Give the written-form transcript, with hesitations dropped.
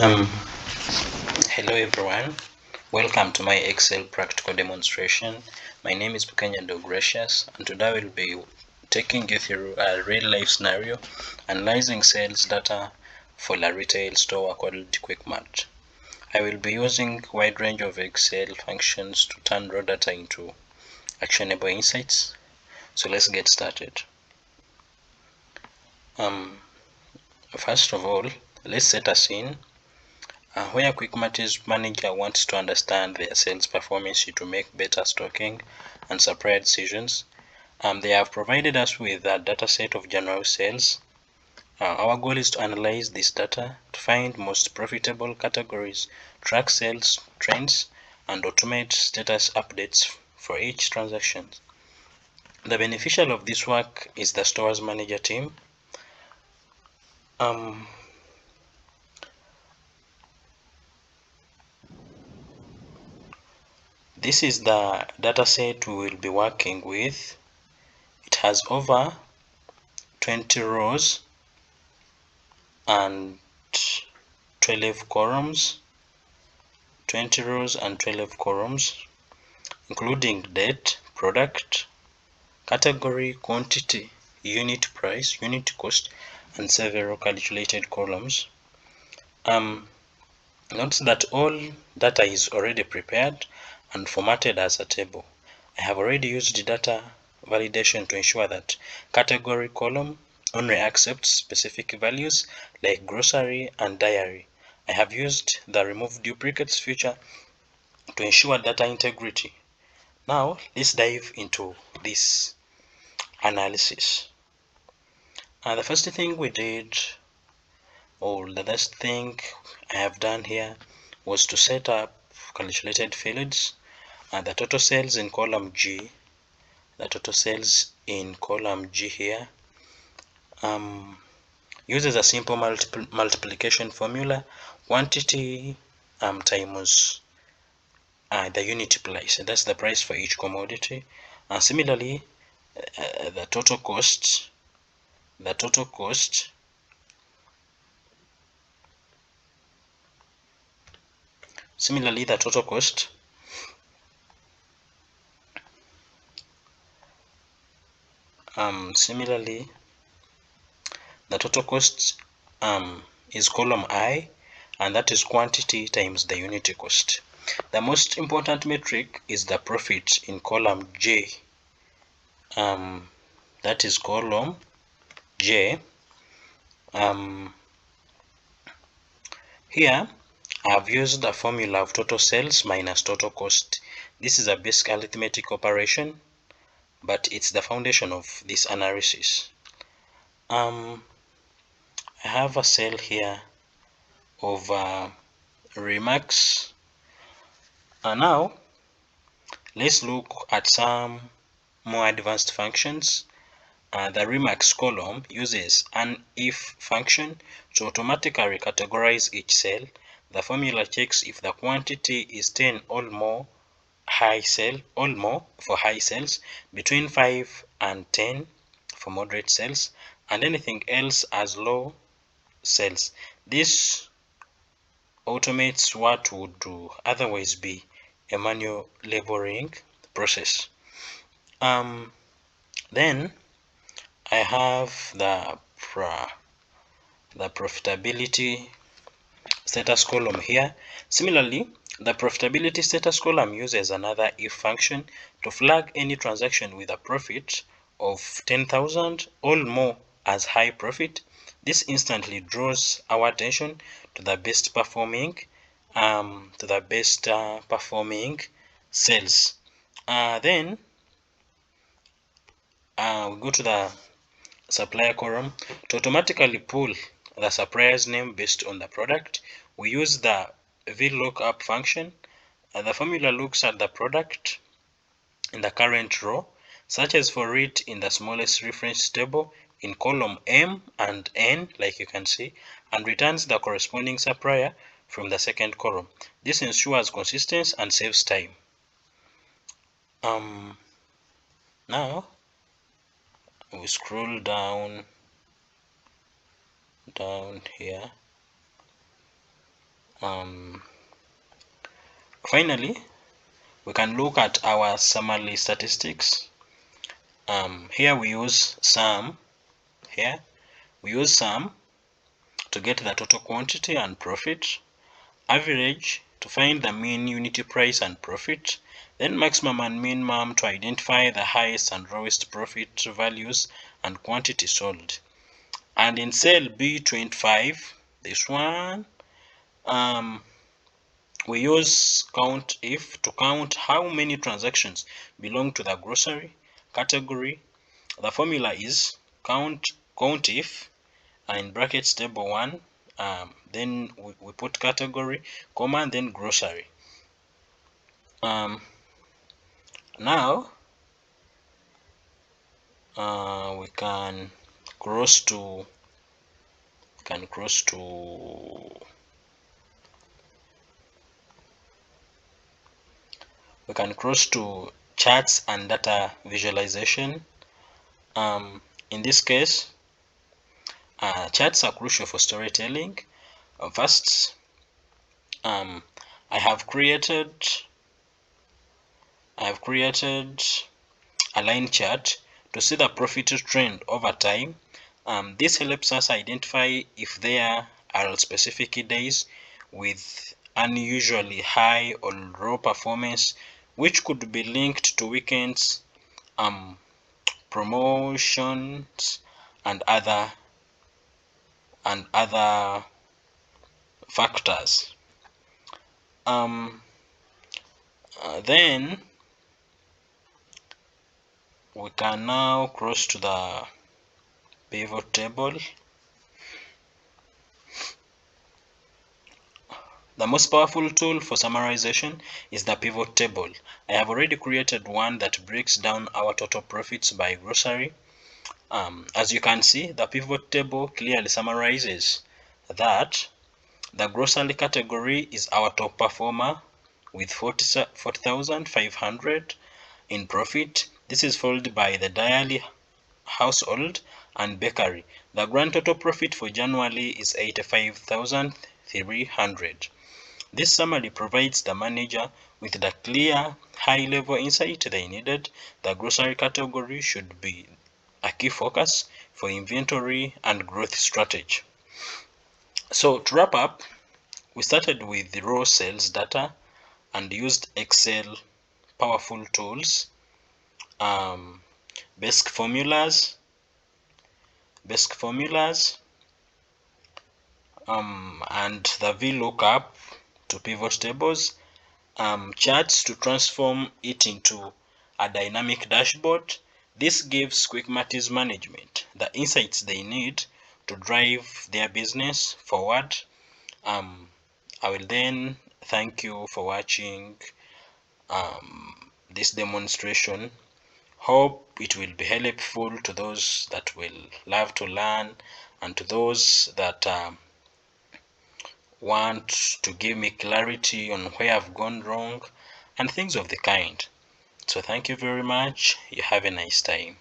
Um, Hello everyone, welcome to my Excel practical demonstration. My name is Bukenya Deogratias, and today I will be taking you through a real life scenario analyzing sales data for a retail store called QuickMart. I will be using a wide range of Excel functions to turn raw data into actionable insights. So let's get started. First of all, let's set a scene. Where QuickMart's manager wants to understand their sales performance to make better stocking and supplier decisions. They have provided us with a data set of January sales. Our goal is to analyze this data to find most profitable categories, track sales trends, and automate status updates for each transaction. The beneficial of this work is the stores manager team. This is the data set we will be working with. It has over 20 rows and 12 columns, 20 rows and 12 columns, including date, product, category, quantity, unit price, unit cost, and several calculated columns. Note that all data is already prepared and formatted as a table. I have already used the data validation to ensure that category column only accepts specific values like grocery and diary. I have used the remove duplicates feature to ensure data integrity. Now let's dive into this analysis. The first thing we did, or the first thing I have done here, was to set up calculated fields. The total sales in column G, the total sales in column G here, uses a simple multiplication formula, quantity times the unit price. That's the price for each commodity. Similarly, the total cost similarly the total cost is column I, and that is quantity times the unit cost. The most important metric is the profit in column J. That is column J. Here I have used the formula of total sales minus total cost. This is a basic arithmetic operation, but it's the foundation of this analysis. I have a cell here of remarks. Now let's look at some more advanced functions. The remarks column uses an if function to automatically categorize each cell. The formula checks if the quantity is 10 or more for high cells, between 5 and 10 for moderate cells, and anything else as low cells. This automates what would otherwise be a manual labeling process. Then I have the profitability status column here. Similarly, the profitability status column uses another if function to flag any transaction with a profit of 10,000 or more as high profit. This instantly draws our attention to the best performing sales. Then we go to the supplier column to automatically pull the supplier's name based on the product. We use the VLOOKUP function. The formula looks at the product in the current row, searches for it in the smallest reference table in column M and N, like you can see, and returns the corresponding supplier from the second column. This ensures consistency and saves time. Now we scroll down here. Finally, we can look at our summary statistics. Here we use sum. Here we use sum to get the total quantity and profit, average to find the mean unity price and profit, then maximum and minimum to identify the highest and lowest profit values and quantity sold. And in cell B25, this one, we use count if to count how many transactions belong to the grocery category. The formula is count if, in brackets table 1, then we put category, comma, then grocery. Now we can cross to charts and data visualization. In this case, charts are crucial for storytelling. First, I have created a line chart to see the profit trend over time. This helps us identify if there are specific days with unusually high or low performance, which could be linked to weekends, promotions, and other factors. Then we can now cross to the pivot table. The most powerful tool for summarization is the pivot table. I have already created one that breaks down our total profits by grocery. As you can see, the pivot table clearly summarizes that the grocery category is our top performer with 40,500 in profit. This is followed by the dairy, household, and bakery. The grand total profit for January is 85,300. This summary provides the manager with the clear, high-level insight they needed. The grocery category should be a key focus for inventory and growth strategy. So to wrap up, we started with the raw sales data and used Excel powerful tools, basic formulas, and the VLOOKUP to pivot tables, charts to transform it into a dynamic dashboard. This gives quick matters management the insights they need to drive their business forward. I will then thank you for watching this demonstration. Hope it will be helpful to those that will love to learn and to those that want to give me clarity on where I've gone wrong and things of the kind. So thank you very much. You have a nice time.